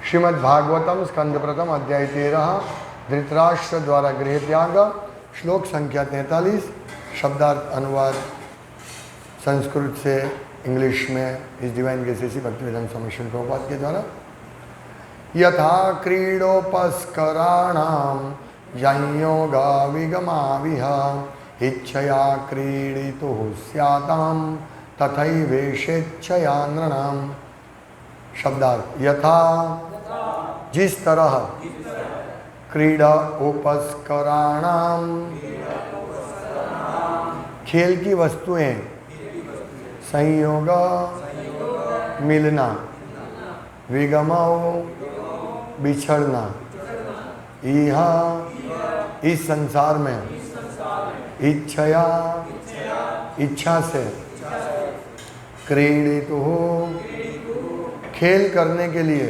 श्रीमद्भागवतम स्कंद प्रथम अध्याय 13 धृतराष्ट्र द्वारा गृह त्याग श्लोक संख्या 43 शब्दार्थ अनुवाद संस्कृत से इंग्लिश में इस डिवाइन ग्रेसेस भक्तिवेदांत स्वामी श्रील प्रभुपाद के द्वारा। यथा क्रीडोपस्कराणां यंयोगा विगमाविह इच्छया क्रीडितुः स्यातां तथैवेषेच्छया नृणां। शब्दार्थ यथा जिस तरह क्रीड़ा उपस्कराणाम खेल की वस्तुएं संयोग मिलना विगमो बिछड़ना यह इस संसार में इच्छया इच्छा से क्रीडितुः खेल करने के लिए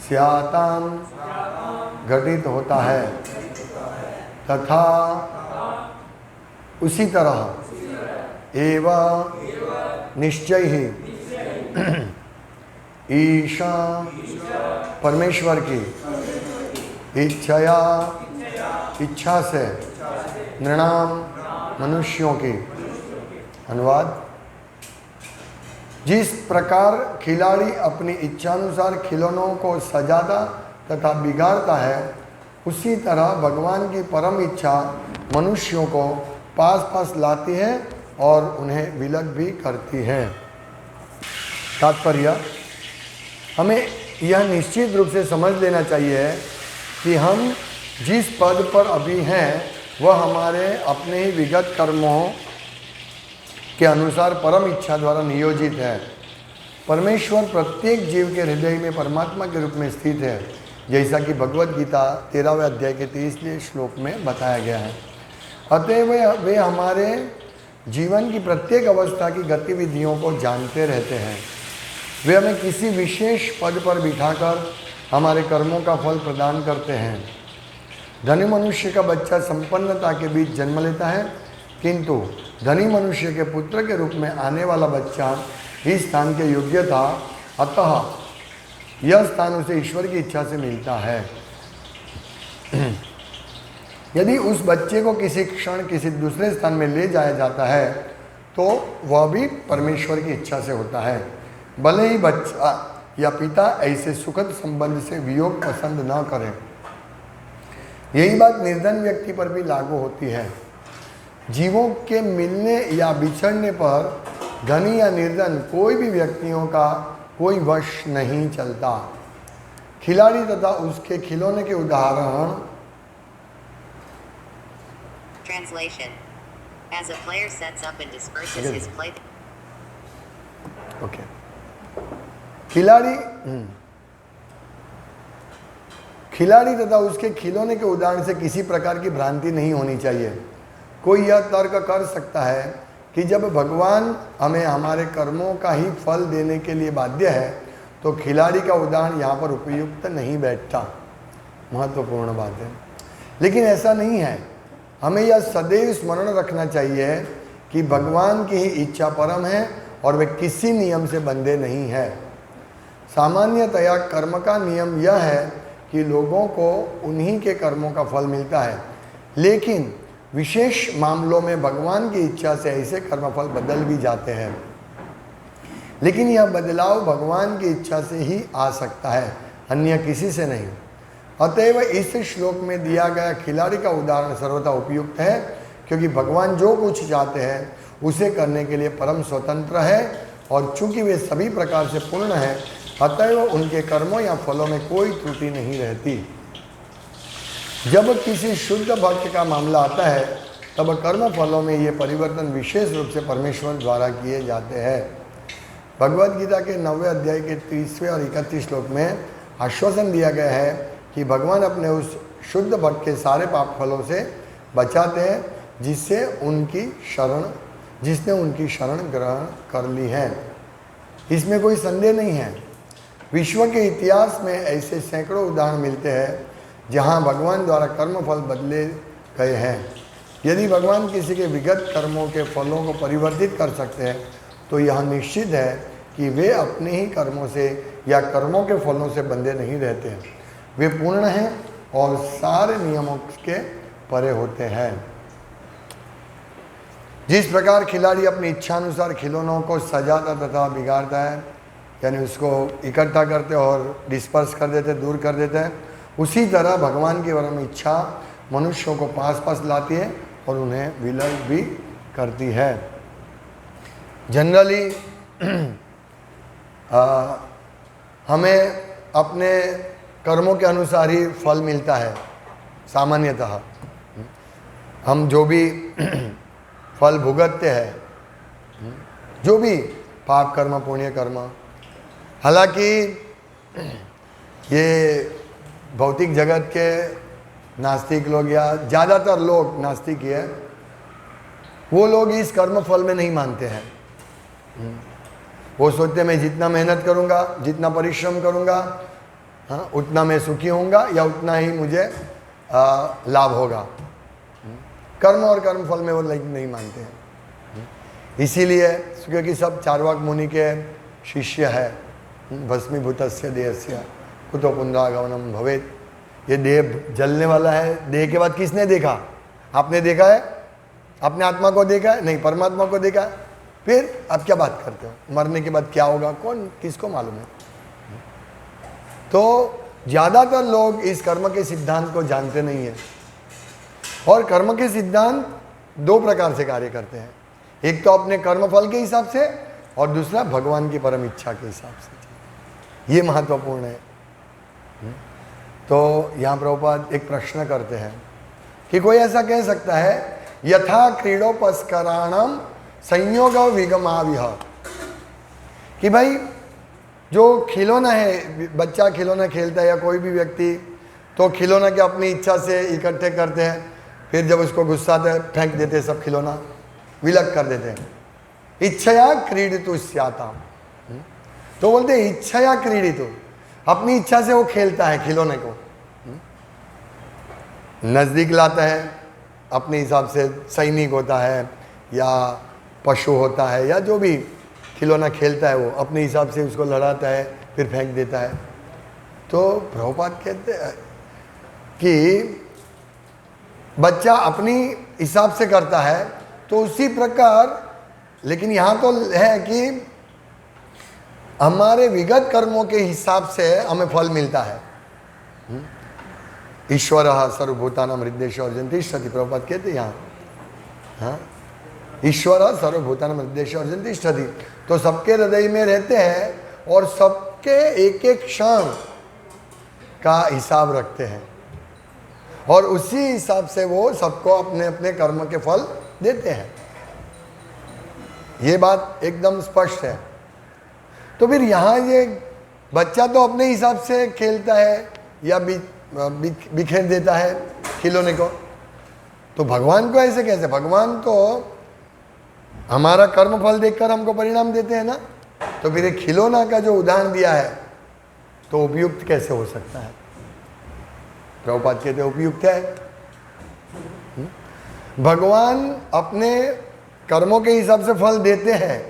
स्याताम घटित होता है तथा उसी तरह एवं निश्चय ही ईशा परमेश्वर की इच्छा से नृणाम मनुष्यों की। अनुवाद जिस प्रकार खिलाड़ी अपनी इच्छानुसार खिलौनों को सजाता तथा बिगाड़ता है उसी तरह भगवान की परम इच्छा मनुष्यों को पास पास लाती है और उन्हें विलग भी करती है। तात्पर्य हमें यह निश्चित रूप से समझ लेना चाहिए कि हम जिस पद पर अभी हैं वह हमारे अपने ही विगत कर्मों के अनुसार परम इच्छा द्वारा नियोजित है। परमेश्वर प्रत्येक जीव के हृदय में परमात्मा के रूप में स्थित है, जैसा कि भगवत गीता 13वें अध्याय के 23वें श्लोक में बताया गया है। अतएव वे हमारे जीवन की प्रत्येक अवस्था की गतिविधियों को जानते रहते हैं। वे हमें किसी विशेष पद पर बिठाकर हमारे कर्मों का फल प्रदान करते हैं। धनी मनुष्य का बच्चा संपन्नता के बीच जन्म लेता है, किंतु धनी मनुष्य के पुत्र के रूप में आने वाला बच्चा इस स्थान के योग्य था, अतः यह स्थान उसे ईश्वर की इच्छा से मिलता है। यदि उस बच्चे को किसी क्षण किसी दूसरे स्थान में ले जाया जाता है तो वह भी परमेश्वर की इच्छा से होता है, भले ही बच्चा या पिता ऐसे सुखद संबंध से वियोग पसंद न करें। यही बात निर्धन व्यक्ति पर भी लागू होती है। जीवों के मिलने या बिछड़ने पर धनी या निर्धन कोई भी व्यक्तियों का कोई वश नहीं चलता। खिलाड़ी तथा उसके खिलौने के उदाहरण। Translation. As a player sets up and disperses his play. Okay. खिलाड़ी तथा उसके खिलौने के उदाहरण से किसी प्रकार की भ्रांति नहीं होनी चाहिए। कोई यह तर्क कर सकता है कि जब भगवान हमें हमारे कर्मों का ही फल देने के लिए बाध्य है तो खिलाड़ी का उदाहरण यहाँ पर उपयुक्त नहीं बैठता। महत्वपूर्ण बात है, लेकिन ऐसा नहीं है। हमें यह सदैव स्मरण रखना चाहिए कि भगवान की ही इच्छा परम है और वे किसी नियम से बंधे नहीं है। सामान्यतया कर्म का नियम यह है कि लोगों को उन्हीं के कर्मों का फल मिलता है, लेकिन विशेष मामलों में भगवान की इच्छा से ऐसे कर्मफल बदल भी जाते हैं। लेकिन यह बदलाव भगवान की इच्छा से ही आ सकता है, अन्य किसी से नहीं। अतएव इस श्लोक में दिया गया खिलाड़ी का उदाहरण सर्वथा उपयुक्त है, क्योंकि भगवान जो कुछ चाहते हैं उसे करने के लिए परम स्वतंत्र है और चूंकि वे सभी प्रकार से पूर्ण हैं, अतएव उनके कर्मों या फलों में कोई त्रुटि नहीं रहती। जब किसी शुद्ध भक्त का मामला आता है तब कर्म फलों में ये परिवर्तन विशेष रूप से परमेश्वर द्वारा किए जाते हैं। भगवद गीता के 9वें अध्याय के 30वें और 31 श्लोक में आश्वासन दिया गया है कि भगवान अपने उस शुद्ध भक्त के सारे पाप फलों से बचाते हैं जिसने उनकी शरण ग्रहण कर ली है। इसमें कोई संदेह नहीं है। विश्व के इतिहास में ऐसे सैकड़ों उदाहरण मिलते हैं जहां भगवान द्वारा कर्म फल बदले गए हैं। यदि भगवान किसी के विगत कर्मों के फलों को परिवर्तित कर सकते हैं तो यह निश्चित है कि वे अपने ही कर्मों से या कर्मों के फलों से बंधे नहीं रहते हैं। वे पूर्ण हैं और सारे नियमों के परे होते हैं। जिस प्रकार खिलाड़ी अपनी इच्छानुसार खिलौनों को सजाता तथा बिगाड़ता है, यानी उसको इकट्ठा करते और डिस्पर्स कर देते, दूर कर देते हैं, उसी तरह भगवान की परम इच्छा मनुष्यों को पास पास लाती है और उन्हें विलय भी करती है। जनरली हमें अपने कर्मों के अनुसार ही फल मिलता है। सामान्यतः हम जो भी फल भुगतते हैं, जो भी पाप कर्म पुण्य कर्म, हालांकि ये भौतिक जगत के नास्तिक लोग या ज़्यादातर लोग नास्तिक ही है, वो लोग इस कर्म फल में नहीं मानते हैं। वो सोचते हैं मैं जितना मेहनत करूँगा, जितना परिश्रम करूँगा, हाँ, उतना मैं सुखी होऊंगा या उतना ही मुझे लाभ होगा। कर्म और कर्म फल में वो नहीं मानते हैं। इसीलिए क्योंकि सब चार्वाक मुनि के शिष्य है, भस्मीभूतस्य देहस्य कुतो पुनरागमनम भवेत्। ये देह जलने वाला है, देह के बाद किसने देखा? आपने देखा है? अपने आत्मा को देखा है? नहीं, परमात्मा को देखा है। फिर आप क्या बात करते हो? मरने के बाद क्या होगा, कौन किसको मालूम है? तो ज़्यादातर लोग इस कर्म के सिद्धांत को जानते नहीं हैं। और कर्म के सिद्धांत दो प्रकार से कार्य करते हैं, एक तो अपने कर्म फल के हिसाब से और दूसरा भगवान की परम इच्छा के हिसाब से। ये महत्वपूर्ण है। तो यहाँ प्रभुपाद एक प्रश्न करते हैं कि कोई ऐसा कह सकता है यथा क्रीडोपस्कराणम संयोग विगमाविह, कि भाई जो खिलौना है, बच्चा खिलौना खेलता है या कोई भी व्यक्ति, तो खिलौना के अपनी इच्छा से इकट्ठे करते हैं, फिर जब उसको गुस्सा आता है फेंक देते हैं, सब खिलौना विलग कर देते हैं। इच्छया क्रीडितु स्याता, तो बोलते हैं इच्छया क्रीडितु, अपनी इच्छा से वो खेलता है खिलौने को, नज़दीक लाता है अपने हिसाब से, सैनिक होता है या पशु होता है या जो भी खिलौना खेलता है वो अपने हिसाब से उसको लड़ाता है, फिर फेंक देता है। तो प्रभुपाद कहते हैं कि बच्चा अपनी हिसाब से करता है तो उसी प्रकार, लेकिन यहाँ तो है कि हमारे विगत कर्मों के हिसाब से हमें फल मिलता है। ईश्वरः सर्वभूतानां हृदयेषु तिष्ठति, प्रभुपाद कहते हैं यहाँ, हाँ, ईश्वरः सर्वभूतानां हृदयेषु तिष्ठति, तो सबके हृदय में रहते हैं और सबके एक एक क्षण का हिसाब रखते हैं और उसी हिसाब से वो सबको अपने अपने कर्म के फल देते हैं। ये बात एकदम स्पष्ट है। तो फिर यहाँ ये बच्चा तो अपने हिसाब से खेलता है या बिखेर देता है खिलौने को, तो भगवान को ऐसे कैसे? भगवान तो हमारा कर्म फल देखकर हमको परिणाम देते हैं ना। तो फिर एक खिलौना का जो उदाहरण दिया है तो उपयुक्त कैसे हो सकता है? प्रभुपाद कहते उपयुक्त है। भगवान अपने कर्मों के हिसाब से फल देते हैं,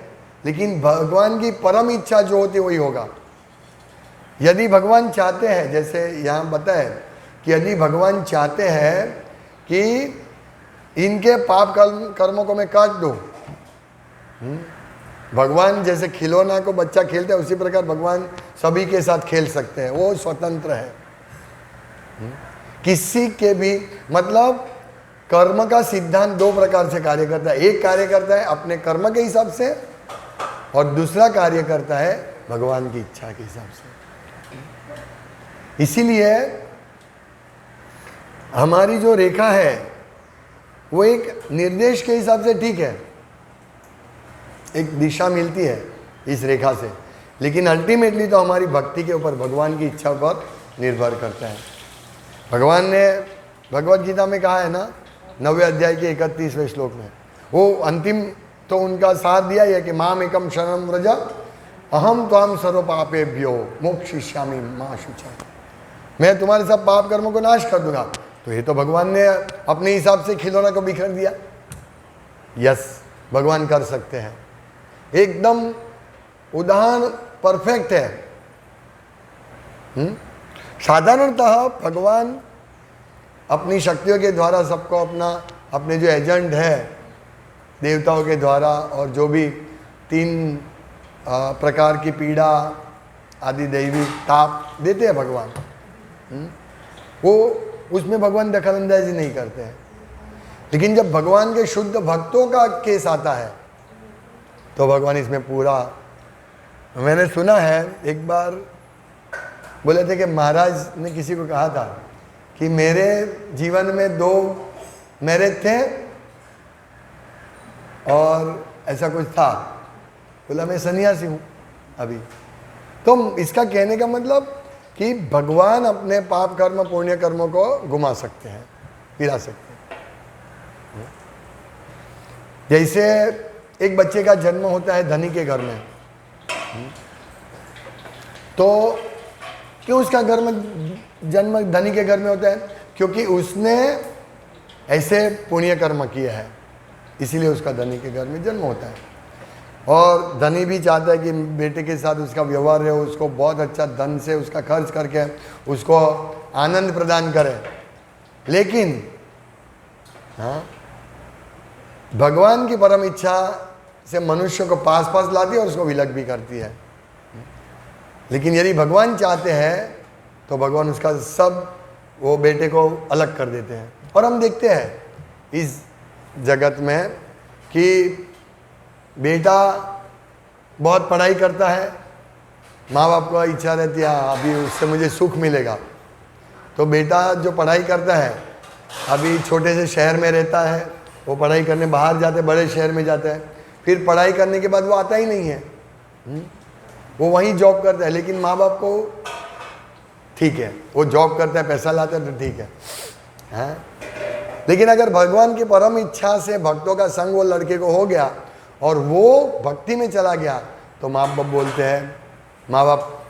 लेकिन भगवान की परम इच्छा जो होती है वही होगा। यदि भगवान चाहते हैं, जैसे यहाँ बताए कि यदि भगवान चाहते हैं कि इनके पाप कर्मों को मैं काट दूँ, भगवान जैसे खिलौना को बच्चा खेलता है उसी प्रकार भगवान सभी के साथ खेल सकते हैं, वो स्वतंत्र है। किसी के भी, मतलब कर्म का सिद्धांत दो प्रकार से कार्य करता है, एक कार्य करता है अपने कर्म के हिसाब से और दूसरा कार्य करता है भगवान की इच्छा के हिसाब से। इसीलिए हमारी जो रेखा है वो एक निर्देश के हिसाब से ठीक है, एक दिशा मिलती है इस रेखा से, लेकिन अल्टीमेटली तो हमारी भक्ति के ऊपर, भगवान की इच्छा पर निर्भर करता है। भगवान ने भगवत गीता में कहा है ना, 9वें अध्याय के 31वें श्लोक में, वो अंतिम तो उनका साथ दिया है कि माम एकम शरणं व्रज अहम त्वाम सर्व पापेभ्यो मोक्षयिष्यामि मा शुचा, मैं तुम्हारे सब पाप कर्मों को नाश कर दूंगा। तो ये तो भगवान ने अपने हिसाब से खिलौना को बिखर दिया। यस, भगवान कर सकते हैं, एकदम उदाहरण परफेक्ट है। साधारणतः भगवान अपनी शक्तियों के द्वारा सबको अपने जो एजेंट है देवताओं के द्वारा, और जो भी 3 प्रकार की पीड़ा आदि दैवी ताप देते हैं भगवान, वो उसमें भगवान दखलंदाजी नहीं करते हैं। लेकिन जब भगवान के शुद्ध भक्तों का केस आता है तो भगवान इसमें पूरा, मैंने सुना है एक बार बोले थे कि महाराज ने किसी को कहा था कि मेरे जीवन में 2 मैरिज थे और ऐसा कुछ था, बोला मैं सन्यासी हूँ अभी। तो इसका कहने का मतलब कि भगवान अपने पाप कर्म पुण्य कर्मों को घुमा सकते हैं, फिरा सकते हैं। जैसे एक बच्चे का जन्म होता है धनी के घर में, तो क्यों उसका जन्म धनी के घर में होता है? क्योंकि उसने ऐसे पुण्य कर्म किए हैं, इसीलिए उसका धनी के घर में जन्म होता है। और धनी भी चाहता है कि बेटे के साथ उसका व्यवहार रहे, उसको बहुत अच्छा धन से उसका खर्च करके उसको आनंद प्रदान करे। लेकिन हाँ, भगवान की परम इच्छा से मनुष्य को पास पास लाती है और उसको विलग भी करती है। लेकिन यदि भगवान चाहते हैं तो भगवान उसका सब वो बेटे को अलग कर देते हैं। और हम देखते हैं इस जगत में कि बेटा बहुत पढ़ाई करता है, माँ बाप को इच्छा रहती है अभी उससे मुझे सुख मिलेगा, तो बेटा जो पढ़ाई करता है अभी छोटे से शहर में रहता है, वो पढ़ाई करने बाहर जाते, बड़े शहर में जाता है, फिर पढ़ाई करने के बाद वो आता ही नहीं है, वो वहीं जॉब करता है। लेकिन माँ बाप को ठीक है, वो जॉब करता है, पैसा लाता है तो ठीक है। लेकिन अगर भगवान की परम इच्छा से भक्तों का संग वो लड़के को हो गया और वो भक्ति में चला गया, तो माँ बाप बोलते हैं, माँ बाप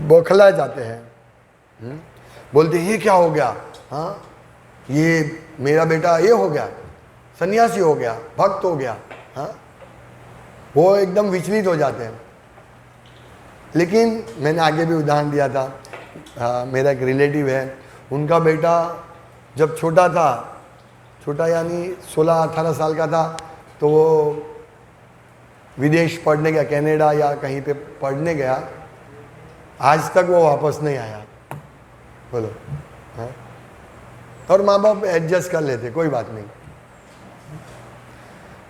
बौखला जाते हैं, बोलते हैं ये क्या हो गया, हाँ ये मेरा बेटा ये हो गया, सन्यासी हो गया, भक्त हो गया, हाँ वो एकदम विचलित हो जाते हैं। लेकिन मैंने आगे भी उदाहरण दिया था, मेरा एक रिलेटिव है, उनका बेटा जब छोटा था, छोटा यानी 16-18 साल का था, तो वो विदेश पढ़ने गया, कनाडा या कहीं पे पढ़ने गया, आज तक वो वापस नहीं आया। बोलो हाँ? और माँ बाप एडजस्ट कर लेते, कोई बात नहीं।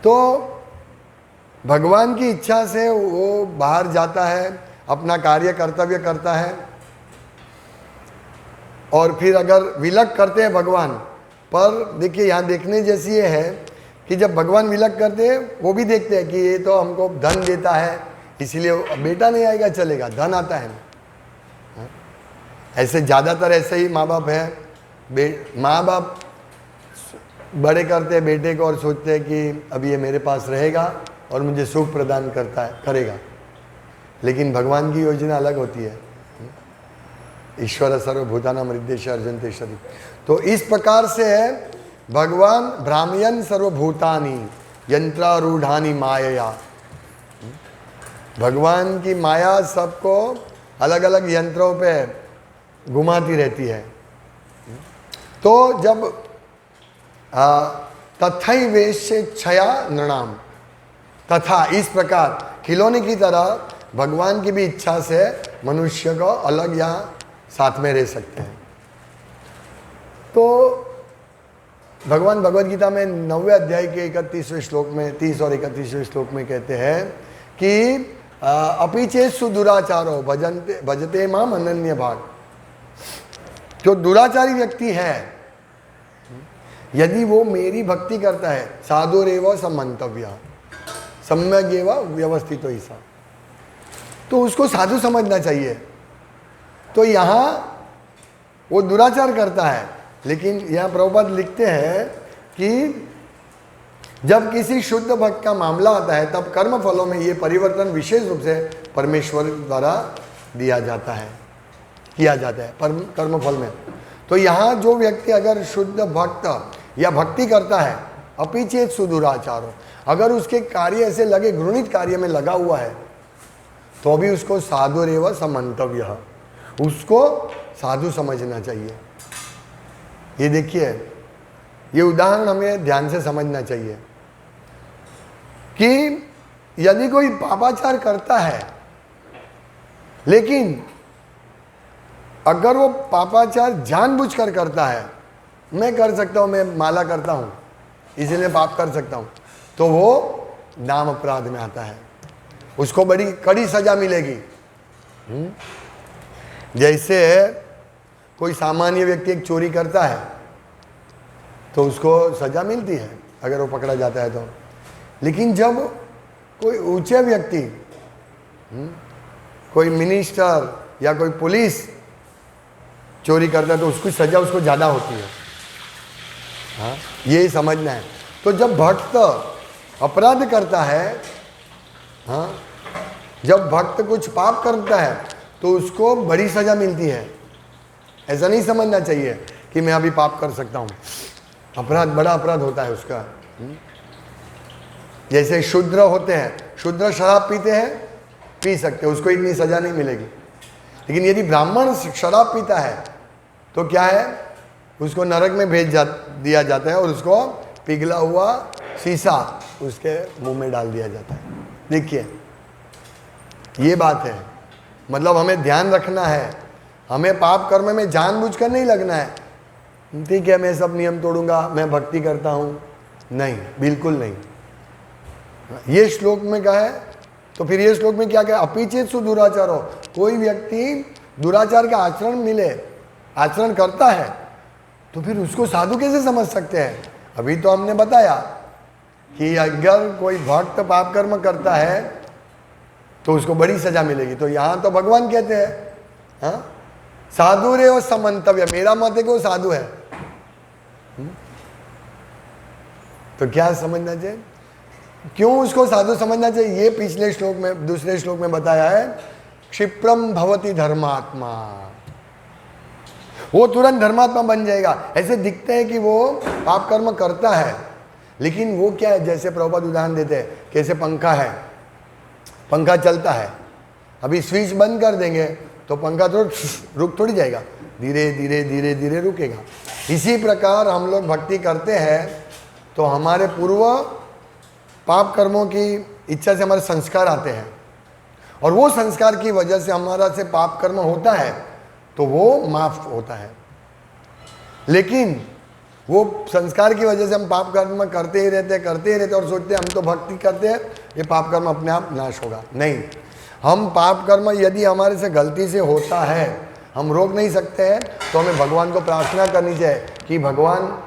तो भगवान की इच्छा से वो बाहर जाता है, अपना कार्य कर्तव्य करता है, और फिर अगर विलग करते हैं भगवान, पर देखिए यहाँ देखने जैसी ये है कि जब भगवान विलग करते हैं वो भी देखते हैं कि ये तो हमको धन देता है, इसीलिए बेटा नहीं आएगा चलेगा, धन आता है। ऐसे ज़्यादातर ऐसे ही माँ बाप है, माँ बाप बड़े करते हैं बेटे को और सोचते हैं कि अब ये मेरे पास रहेगा और मुझे सुख प्रदान करेगा। लेकिन भगवान की योजना अलग होती है, ईश्वर सर्वभूतानां हृदयेषु अर्जुनते शरीर। तो इस प्रकार से है भगवान भ्रामयन् सर्वभूतानि यंत्रारूढ़ानि मायया, भगवान की माया सबको अलग अलग यंत्रों पे घुमाती रहती है। तो जब तथैवेश्येच्छया नृणाम, तथा इस प्रकार खिलौने की तरह भगवान की भी इच्छा से मनुष्य को अलग या साथ में रह सकते हैं। तो भगवान भगवद गीता में 9वें अध्याय के 31वें श्लोक में, 30 और 31वें श्लोक में कहते हैं कि अपीचे सुदुराचारो भजते माम अनन्य भाग। जो दुराचारी व्यक्ति है यदि वो मेरी भक्ति करता है, साधुरेव समंतव्य सम्यक एव व्यवस्थित ही सा, तो उसको साधु समझना चाहिए। तो यहाँ वो दुराचार करता है, लेकिन यहाँ प्रभुपाद लिखते हैं कि जब किसी शुद्ध भक्त का मामला आता है तब कर्म फलों में ये परिवर्तन विशेष रूप से परमेश्वर द्वारा दिया जाता है, किया जाता है कर्म फल में। तो यहाँ जो व्यक्ति अगर शुद्ध भक्त या भक्ति करता है, अपीचेत सुदुराचारो, अगर उसके कार्य ऐसे लगे घृणित कार्य में लगा हुआ है, तो भी उसको साधुरेव समंतव्य उसको साधु समझना चाहिए। ये देखिए, ये उदाहरण हमें ध्यान से समझना चाहिए कि यदि कोई पापाचार करता है, लेकिन अगर वो पापाचार जानबूझकर करता है, मैं कर सकता हूं, मैं माला करता हूं इसलिए पाप कर सकता हूं, तो वो नाम अपराध में आता है, उसको बड़ी कड़ी सजा मिलेगी। जैसे कोई सामान्य व्यक्ति एक चोरी करता है तो उसको सजा मिलती है अगर वो पकड़ा जाता है तो, लेकिन जब कोई ऊंचे व्यक्ति, कोई मिनिस्टर या कोई पुलिस चोरी करता है तो उसकी सजा उसको ज़्यादा होती है। हाँ, ये समझना है। तो जब भक्त अपराध करता है, हाँ, जब भक्त कुछ पाप करता है तो उसको बड़ी सजा मिलती है। ऐसा नहीं समझना चाहिए कि मैं अभी पाप कर सकता हूँ, अपराध बड़ा अपराध होता है उसका। जैसे शूद्र होते हैं, शूद्र शराब पीते हैं, पी सकते हैं, उसको इतनी सजा नहीं मिलेगी। लेकिन यदि ब्राह्मण शराब पीता है तो क्या है, उसको नरक में भेज दिया जाता है और उसको पिघला हुआ शीशा उसके मुंह में डाल दिया जाता है। देखिए, ये बात है। मतलब हमें ध्यान रखना है, हमें पाप कर्म में जानबूझकर नहीं लगना है। ठीक है, मैं सब नियम तोड़ूंगा, मैं भक्ति करता हूँ, नहीं, बिल्कुल नहीं। ये श्लोक में क्या है, तो फिर ये श्लोक में क्या कहा, अपिचेत सु दुराचार हो। कोई व्यक्ति दुराचार का आचरण मिले, आचरण करता है, तो फिर उसको साधु कैसे समझ सकते हैं? अभी तो हमने बताया कि अगर कोई भक्त पाप कर्म करता है तो उसको बड़ी सजा मिलेगी। तो यहाँ तो भगवान कहते हैं, हाँ, साधु रे वो समंतव्य, मेरा मत है कि वो साधु है। तो क्या समझना चाहिए, क्यों उसको साधु समझना चाहिए? ये पिछले श्लोक में, दूसरे श्लोक में बताया है, क्षिप्रम भवति धर्मात्मा, वो तुरंत धर्मात्मा बन जाएगा। ऐसे दिखते हैं कि वो पाप कर्म करता है, लेकिन वो क्या है, जैसे प्रभुपाद उदाहरण देते हैं, कैसे पंखा है, पंखा चलता है, अभी स्विच बंद कर देंगे तो पंखा तो रुक थोड़ी जाएगा, धीरे धीरे धीरे धीरे रुकेगा। इसी प्रकार हम लोग भक्ति करते हैं तो हमारे पूर्व पाप कर्मों की इच्छा से हमारे संस्कार आते हैं, और वो संस्कार की वजह से हमारा से पाप कर्म होता है तो वो माफ होता है। लेकिन वो संस्कार की वजह से हम पाप कर्म करते ही रहते और सोचते हैं हम तो भक्ति करते हैं, ये पाप कर्म अपने आप नाश होगा। नहीं, हम पाप कर्म यदि हमारे से गलती से होता है, हम रोक नहीं सकते हैं, तो हमें भगवान को प्रार्थना करनी चाहिए कि भगवान,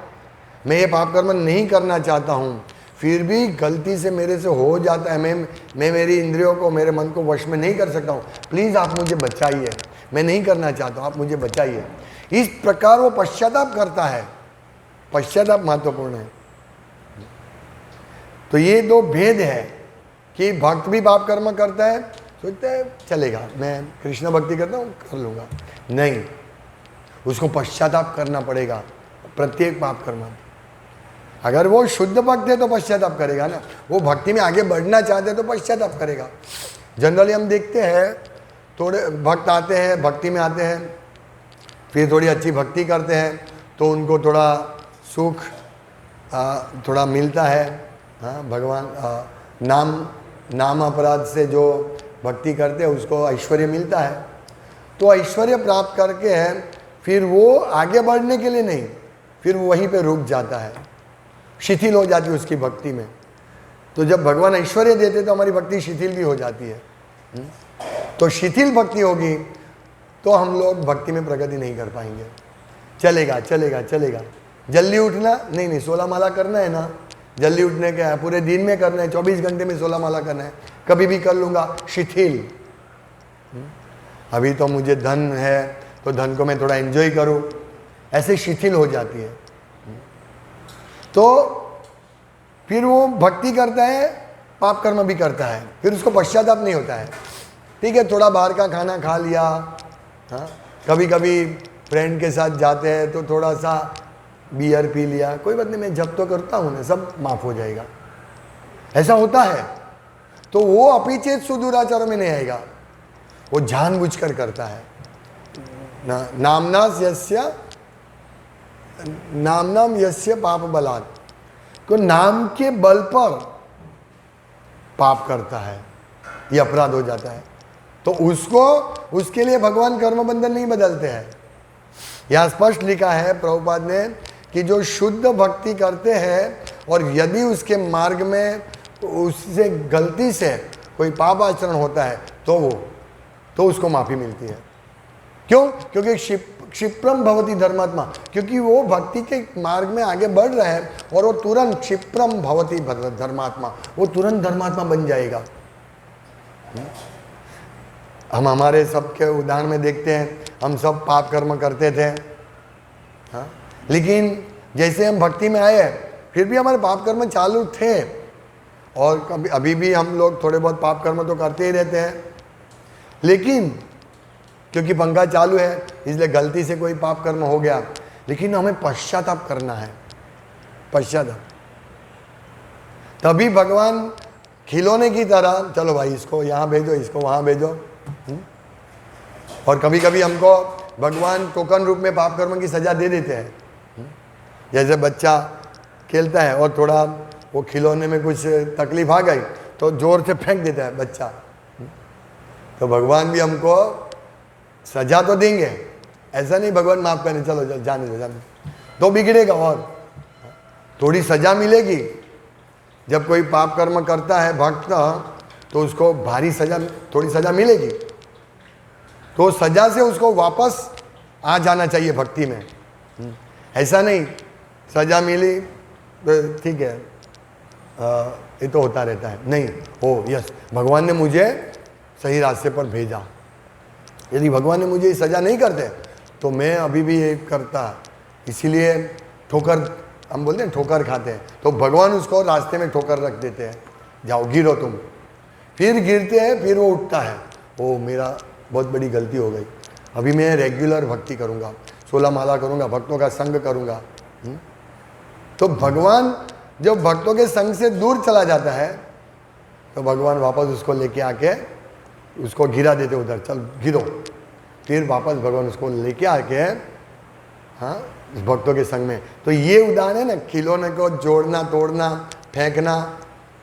मैं ये पाप कर्म नहीं करना चाहता हूँ, फिर भी गलती से मेरे से हो जाता है, मैं मेरी इंद्रियों को, मेरे मन को वश में नहीं कर सकता हूँ, प्लीज़ आप मुझे बचाइए, मैं नहीं करना चाहता हूँ, आप मुझे बचाइए। इस प्रकार वो पश्चाताप करता है। पश्चाताप महत्वपूर्ण है। तो ये दो भेद है कि भक्त भी पाप कर्म करता है, सोचता है चलेगा, मैं कृष्ण भक्ति करता हूँ, कर लूँगा। नहीं, उसको पश्चाताप करना पड़ेगा प्रत्येक पाप कर्म। अगर वो शुद्ध भक्त है तो पश्चाताप करेगा ना, वो भक्ति में आगे बढ़ना चाहते हैं तो पश्चाताप करेगा। जनरली हम देखते हैं, थोड़े भक्त आते हैं, भक्ति में आते हैं, फिर थोड़ी अच्छी भक्ति करते हैं तो उनको थोड़ा सुख थोड़ा मिलता है। हाँ, भगवान नाम अपराध से जो भक्ति करते हैं उसको ऐश्वर्य मिलता है। तो ऐश्वर्य प्राप्त करके फिर वो आगे बढ़ने के लिए नहीं, फिर वहीं पे रुक जाता है, शिथिल हो जाती है उसकी भक्ति में। तो जब भगवान ऐश्वर्य देते तो हमारी भक्ति शिथिल भी हो जाती है। तो शिथिल भक्ति होगी तो हम लोग भक्ति में प्रगति नहीं कर पाएंगे। चलेगा चलेगा चलेगा, जल्दी उठना नहीं, 16 माला करना है ना, जल्दी उठने का है, पूरे दिन में करना है, 24 घंटे में 16 माला करना है, कभी भी कर लूँगा, शिथिल। अभी तो मुझे धन है तो धन को मैं थोड़ा एंजॉय करूँ, ऐसे शिथिल हो जाती है। तो फिर वो भक्ति करता है, पाप कर्म भी करता है, फिर उसको पश्चाताप नहीं होता है। ठीक है, थोड़ा बाहर का खाना खा लिया, हाँ, कभी कभी फ्रेंड के साथ जाते हैं तो थोड़ा सा बियर पी लिया, कोई बात नहीं, मैं जब तो करता हूँ ना, सब माफ हो जाएगा, ऐसा होता है। तो वो अपिचेत सुदुराचारों में नहीं आएगा, वो जानबूझकर करता है। नाम यस्य पाप बलात्, को नाम के बल पर पाप करता है, ये अपराध हो जाता है। तो उसके लिए भगवान कर्म बंधन नहीं बदलते हैं। यह स्पष्ट लिखा है प्रभुपाद ने कि जो शुद्ध भक्ति करते हैं और यदि उसके मार्ग में उससे गलती से कोई पाप आचरण होता है तो उसको माफी मिलती है। क्यों? क्योंकि क्षिप्रम भवति धर्मात्मा, क्योंकि वो भक्ति के मार्ग में आगे बढ़ रहा है और वो तुरंत क्षिप्रम भवति धर्मात्मा, वो तुरंत धर्मात्मा बन जाएगा। हम हमारे सबके उदाहरण में देखते हैं, हम सब पाप कर्म करते थे, हाँ? लेकिन जैसे हम भक्ति में आए फिर भी हमारे पाप कर्म चालू थे, और कभी अभी भी हम लोग थोड़े बहुत पाप कर्म तो करते ही रहते हैं, लेकिन क्योंकि पंखा चालू है इसलिए गलती से कोई पाप कर्म हो गया, लेकिन हमें पश्चाताप करना है, पश्चाताप। तभी भगवान खिलौने की तरह, चलो भाई इसको यहाँ भेजो, इसको वहाँ भेजो। और कभी कभी हमको भगवान टोकन रूप में पाप कर्म की सजा दे देते हैं। जैसे बच्चा खेलता है और थोड़ा वो खिलौने में कुछ तकलीफ आ गई तो जोर से फेंक देता है बच्चा, तो भगवान भी हमको सजा तो देंगे, ऐसा नहीं भगवान माफ करें, चलो जाने दो तो बिगड़ेगा और थोड़ी सजा मिलेगी। जब कोई पाप कर्म करता है भक्त तो उसको भारी सजा, थोड़ी सजा मिलेगी, तो सजा से उसको वापस आ जाना चाहिए भक्ति में। ऐसा नहीं सजा मिली तो ठीक है, ये तो होता रहता है, नहीं हो यस भगवान ने मुझे सही रास्ते पर भेजा। यदि भगवान ने मुझे सजा नहीं करते तो मैं अभी भी ये करता, इसीलिए ठोकर, हम बोलते हैं ठोकर खाते हैं, तो भगवान उसको रास्ते में ठोकर रख देते हैं, जाओ गिरो तुम, फिर गिरते हैं, फिर वो उठता है, ओ मेरा बहुत बड़ी गलती हो गई, अभी मैं रेगुलर भक्ति करूँगा, 16 माला करूँगा, भक्तों का संग करूँगा। तो भगवान जब भक्तों के संग से दूर चला जाता है तो भगवान वापस उसको लेके आके उसको गिरा देते उधर, चल गिरो, फिर वापस भगवान उसको लेके आके हाँ भक्तों के संग में। तो ये उदाहरण है ना, खिलौने को जोड़ना, तोड़ना, फेंकना,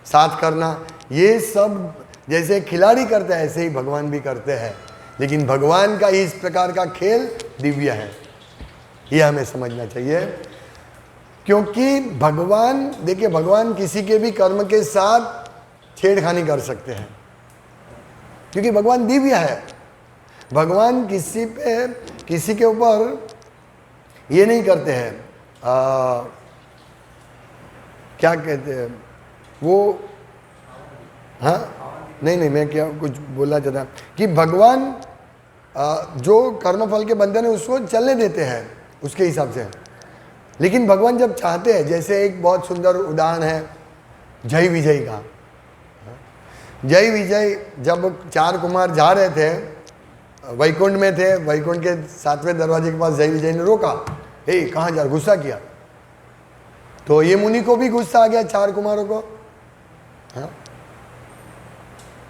साथ करना, ये सब जैसे खिलाड़ी करते हैं ऐसे ही भगवान भी करते हैं। लेकिन भगवान का इस प्रकार का खेल दिव्य है, ये हमें समझना चाहिए। क्योंकि भगवान, देखिए भगवान किसी के भी कर्म के साथ छेड़खानी कर सकते हैं, क्योंकि भगवान दिव्य है। भगवान किसी के ऊपर ये नहीं करते हैं, क्या कहते हैं वो, हाँ नहीं मैं क्या कुछ बोलना चाहता कि भगवान जो कर्मफल के बंधन है उसको चलने देते हैं उसके हिसाब से। लेकिन भगवान जब चाहते हैं, जैसे एक बहुत सुंदर उदाहरण है जय विजय का। जय विजय जब 4 कुमार जा रहे थे, वैकुंठ में थे, वैकुंठ के 7वें दरवाजे के पास जय विजय ने रोका, हे कहाँ जा, गुस्सा किया। तो ये मुनि को भी गुस्सा आ गया, 4 कुमारों को। हाँ?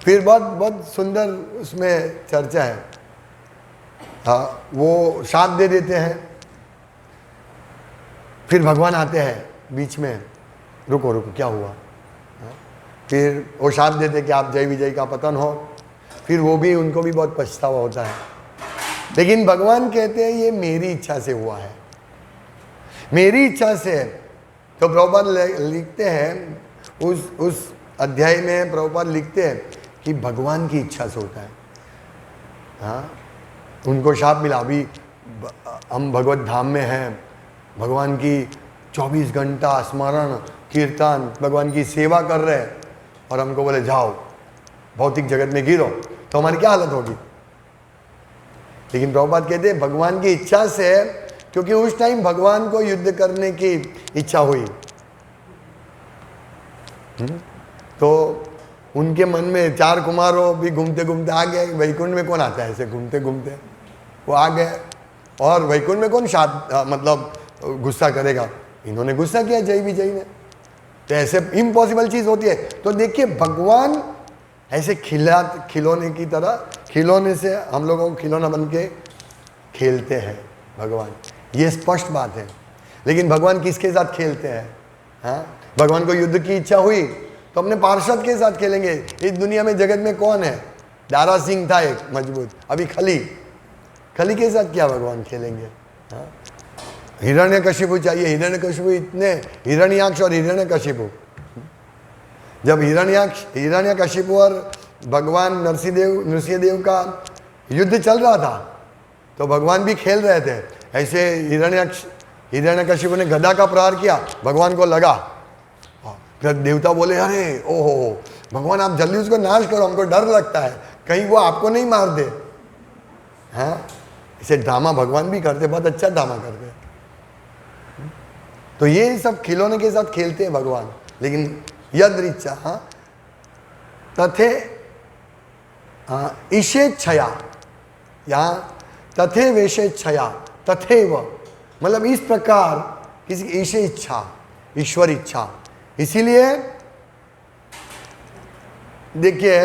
फिर बहुत सुंदर उसमें चर्चा है। हाँ, वो शाप दे देते हैं, फिर भगवान आते हैं बीच में, रुको क्या हुआ। फिर वो शाप देते कि आप जय विजय का पतन हो, फिर वो भी, उनको भी बहुत पछतावा होता है। लेकिन भगवान कहते हैं ये मेरी इच्छा से हुआ है, मेरी इच्छा से। तो प्रभुपाद लिखते हैं उस अध्याय में, प्रभुपाद लिखते हैं कि भगवान की इच्छा से होता है। हाँ, उनको शाप मिला, अभी हम भगवत धाम में हैं, भगवान की 24 घंटा स्मरण कीर्तन, भगवान की सेवा कर रहे हैं, और हमको बोले जाओ भौतिक जगत में गिरो, तो हमारी क्या हालत होगी। लेकिन प्रभुपाद कहते हैं भगवान की इच्छा से, क्योंकि उस टाइम भगवान को युद्ध करने की इच्छा हुई। तो उनके मन में 4 कुमारों भी घूमते घूमते आ गए, वैकुंठ में कौन आता है ऐसे घूमते घूमते, वो आ गए। और वैकुंठ में कौन मतलब गुस्सा करेगा, इन्होंने गुस्सा किया जय विजय ने, तो ऐसे इम्पॉसिबल चीज होती है। तो देखिए भगवान ऐसे खिलौने की तरह, खिलौने से हम लोगों को खिलौना बन के खेलते हैं भगवान, ये स्पष्ट बात है। लेकिन भगवान किसके साथ खेलते हैं? हाँ, भगवान को युद्ध की इच्छा हुई तो अपने पार्षद के साथ खेलेंगे। इस दुनिया में जगत में कौन है? दारा सिंह था एक मजबूत, अभी खली के साथ क्या भगवान खेलेंगे? हाँ? हिरण्यकशिपु चाहिए, हिरण्यकशिपु इतने, हिरण्याक्ष और हिरण्यकशिपु, जब हिरण्यकशिपु और भगवान नरसिंहदेव का युद्ध चल रहा था तो भगवान भी खेल रहे थे। ऐसे हिरण्यकशिपु ने गदा का प्रहार किया, भगवान को लगा। फिर देवता बोले, अरे ओहो भगवान आप जल्दी उसको नाश करो, हमको डर लगता है कहीं वो आपको नहीं मार दे। हाँ, इसे ड्रामा भगवान भी करते, बहुत अच्छा ड्रामा करते। तो ये सब खिलौने के साथ खेलते हैं भगवान। लेकिन यदृच्छा, हाँ, तथे ईशेच्छया, यहाँ तथे वेशेच्छया, तथेव मतलब इस प्रकार किसी की ईशे इच्छा, ईश्वर इच्छा। इसीलिए देखिए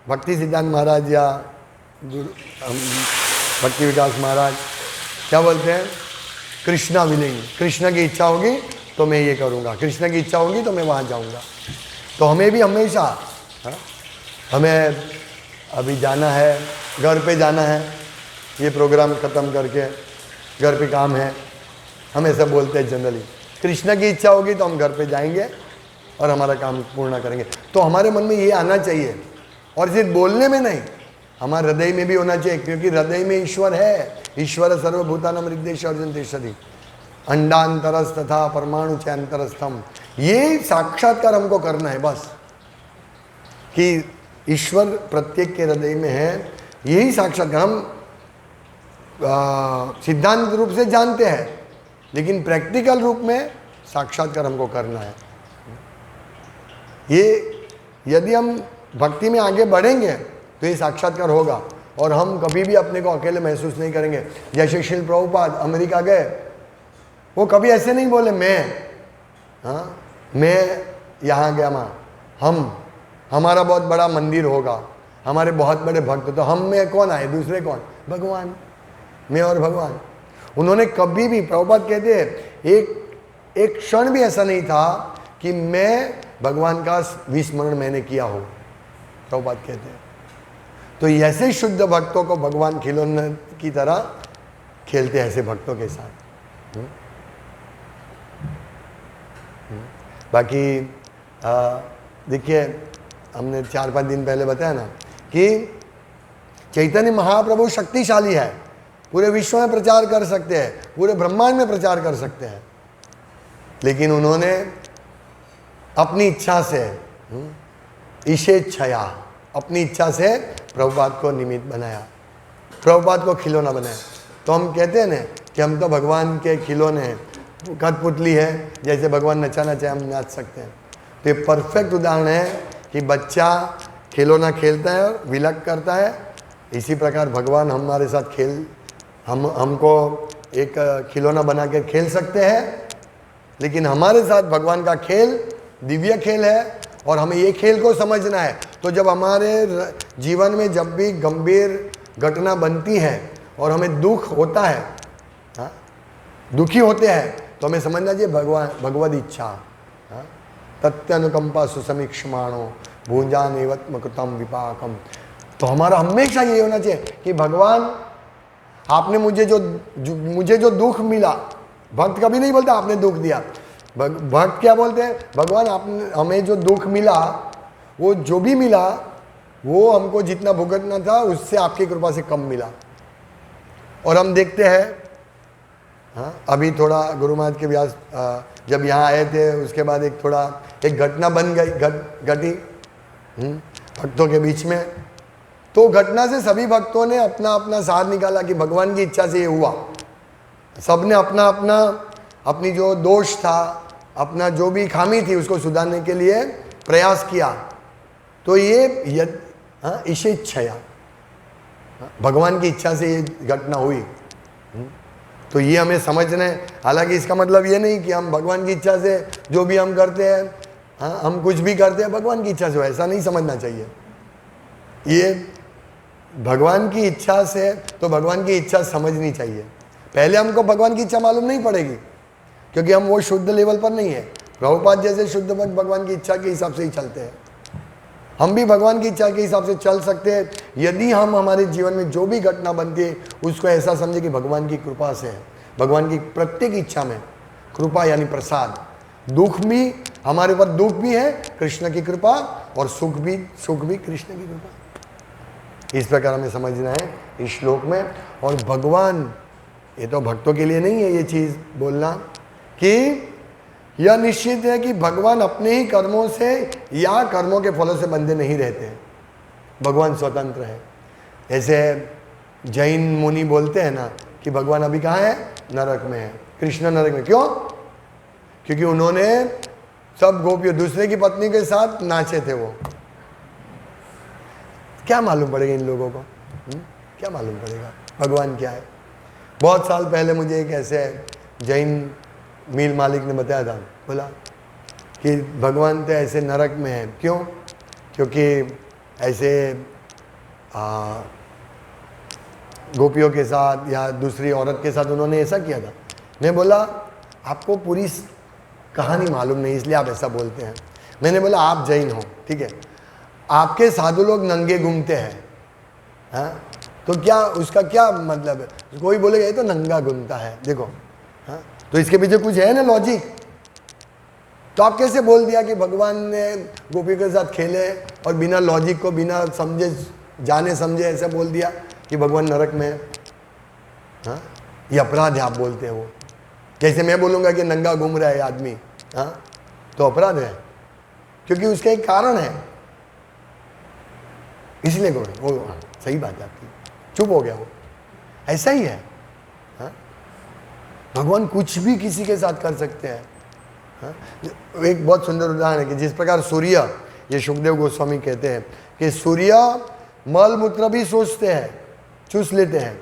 भक्ति सिद्धांत महाराज या भक्ति विकास महाराज क्या बोलते हैं? कृष्णा विलिंग, कृष्ण की इच्छा होगी तो मैं ये करूँगा, कृष्ण की इच्छा होगी तो मैं वहाँ जाऊँगा। तो हमें भी हमेशा, हाँ, हमें अभी जाना है, घर पे जाना है, ये प्रोग्राम ख़त्म करके घर पे काम है, हम ऐसा बोलते हैं जनरली। कृष्ण की इच्छा होगी तो हम घर पे जाएंगे और हमारा काम पूर्ण करेंगे। तो हमारे मन में ये आना चाहिए, और सिर्फ बोलने में नहीं, हमारे हृदय में भी होना चाहिए, क्योंकि हृदय में ईश्वर है। ईश्वर सर्वभूतानां हृदयेषु अर्जुन तिष्ठति, अंडांतरस तथा परमाणु च अंतरस्थम। ये साक्षात्कार हमको करना है बस, कि ईश्वर प्रत्येक के हृदय में है। यही साक्षात्कार हम सिद्धांत रूप से जानते हैं, लेकिन प्रैक्टिकल रूप में साक्षात्कार हमको करना है। ये यदि हम भक्ति में आगे बढ़ेंगे तो ये साक्षात्कार होगा, और हम कभी भी अपने को अकेले महसूस नहीं करेंगे। जैसे श्रील प्रभुपाद अमेरिका गए, वो कभी ऐसे नहीं बोले मैं यहाँ गया, हमारा बहुत बड़ा मंदिर होगा, हमारे बहुत बड़े भक्त, तो हम में कौन आए, दूसरे कौन? भगवान, मैं और भगवान। उन्होंने कभी भी, प्रभुपाद कहते हैं, एक क्षण भी ऐसा नहीं था कि मैं भगवान का विस्मरण मैंने किया हो, प्रभुपाद कहते हैं। तो ऐसे शुद्ध भक्तों को भगवान खिलौने की तरह खेलते हैं, ऐसे भक्तों के साथ। बाकी देखिए, हमने 4-5 दिन पहले बताया ना कि चैतन्य महाप्रभु शक्तिशाली है, पूरे विश्व में प्रचार कर सकते हैं, पूरे ब्रह्मांड में प्रचार कर सकते हैं, लेकिन उन्होंने अपनी इच्छा से, ईशेच्छया, अपनी इच्छा से प्रभुपाद को निमित्त बनाया, प्रभुपाद को खिलौना बनाया। तो हम कहते हैं ना कि हम तो भगवान के खिलौने हैं, कठपुतली है, जैसे भगवान नचाना चाहे हम नाच सकते हैं। तो ये परफेक्ट उदाहरण है कि बच्चा खिलौना खेलता है और विलक करता है, इसी प्रकार भगवान हमारे साथ हमको एक खिलौना बना के खेल सकते हैं। लेकिन हमारे साथ भगवान का खेल दिव्य खेल है, और हमें ये खेल को समझना है। तो जब हमारे जीवन में जब भी गंभीर घटना बनती है और हमें दुख होता है, हाँ, दुखी होते हैं, तो हमें समझना चाहिए भगवद इच्छा, हाँ, तत्यनुकंपा सुसमीक्षमाणो भूंजान एवत्मकृतम विपाकम। तो हमारा हमेशा ये होना चाहिए कि भगवान, आपने मुझे जो दुख मिला, भक्त कभी नहीं बोलता आपने दुख दिया, भक्त क्या बोलते हैं? भगवान आपने हमें जो दुख मिला, वो जो भी मिला वो हमको जितना भुगतना था उससे आपकी कृपा से कम मिला। और हम देखते हैं, हाँ, अभी थोड़ा गुरु महाराज के व्यास जब यहाँ आए थे, उसके बाद एक घटना बन गई, घटी भक्तों के बीच में। तो घटना से सभी भक्तों ने अपना अपना साथ निकाला कि भगवान की इच्छा से ये हुआ। सबने अपनी जो दोष था, अपना जो भी खामी थी, उसको सुधारने के लिए प्रयास किया। तो ये ईशेच्छया, भगवान की इच्छा से ये घटना हुई। तो ये हमें समझना है। हालांकि इसका मतलब ये नहीं कि हम भगवान की इच्छा से जो भी हम करते हैं, हाँ, हम कुछ भी करते हैं भगवान की इच्छा से, ऐसा नहीं समझना चाहिए। ये भगवान की इच्छा से, तो भगवान की इच्छा समझनी चाहिए। पहले हमको भगवान की इच्छा मालूम नहीं पड़ेगी, क्योंकि हम वो शुद्ध लेवल पर नहीं है। प्रभुपाद जैसे शुद्ध भक्त भगवान की इच्छा के हिसाब से ही चलते हैं। हम भी भगवान की इच्छा के हिसाब से चल सकते हैं यदि हम हमारे जीवन में जो भी घटना बनती है उसको ऐसा समझे कि भगवान की कृपा से है। भगवान की प्रत्येक इच्छा में कृपा यानी प्रसाद, दुख भी हमारे ऊपर दुख भी है कृष्ण की कृपा, और सुख भी कृष्ण की कृपा। इस प्रकार हमें समझना है इस श्लोक में। और भगवान, ये तो भक्तों के लिए नहीं है ये चीज़ बोलना, कि यह निश्चित है कि भगवान अपने ही कर्मों से या कर्मों के फलों से बंधे नहीं रहते हैं। भगवान स्वतंत्र है। ऐसे जैन मुनि बोलते हैं ना कि भगवान अभी कहाँ है? नरक में है। कृष्ण नरक में क्यों? क्योंकि उन्होंने सब गोपियों दूसरे की पत्नी के साथ नाचे थे। वो क्या मालूम पड़ेगा इन लोगों को? क्या मालूम पड़ेगा भगवान क्या है? बहुत साल पहले मुझे एक ऐसे जैन मील मालिक ने बताया था, बोला कि भगवान तो ऐसे नरक में है। क्यों? क्योंकि ऐसे गोपियों के साथ या दूसरी औरत के साथ उन्होंने ऐसा किया था। मैं बोला आपको पूरी कहानी मालूम नहीं इसलिए आप ऐसा बोलते हैं। मैंने बोला आप जैन हो, ठीक है, आपके साधु लोग नंगे घूमते हैं, हाँ, तो क्या उसका क्या मतलब है? कोई बोलेगा ये तो नंगा घूमता है, देखो, हाँ, तो इसके पीछे कुछ है ना लॉजिक। तो आप कैसे बोल दिया कि भगवान ने गोपी के साथ खेले और बिना लॉजिक को, बिना समझे, जाने समझे ऐसे बोल दिया कि भगवान नरक में है? हाँ, ये अपराध है। आप बोलते हैं वो, जैसे मैं बोलूँगा कि नंगा घूम रहा है आदमी, हाँ, तो अपराध है, क्योंकि उसका एक कारण है, इसलिए वो हाँ, सही बात है आपकी, चुप हो गया वो। ऐसा ही है, हाँ? भगवान कुछ भी किसी के साथ कर सकते हैं, हाँ? एक बहुत सुंदर उदाहरण है कि जिस प्रकार सूर्य, ये सुखदेव गोस्वामी कहते हैं कि सूर्य मल मूत्र भी सोचते हैं, चूस लेते हैं,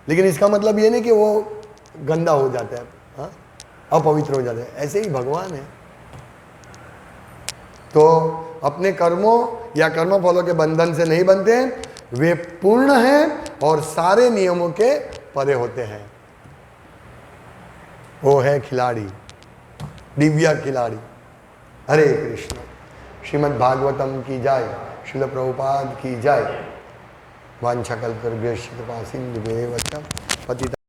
लेकिन इसका मतलब ये नहीं कि वो गंदा हो जाता है, हाँ? अपवित्र हो जाता है। ऐसे ही भगवान है। तो अपने कर्मों या कर्म फलों के बंधन से नहीं बनते हैं, वे पूर्ण हैं और सारे नियमों के परे होते हैं। वो है खिलाड़ी, दिव्या खिलाड़ी। हरे कृष्ण। श्रीमद् भागवतम की जय, श्रील प्रभुपाद की जय। वांछाकल्पतरुभ्यश्च कृपा सिंधुभ्येव च पतितानां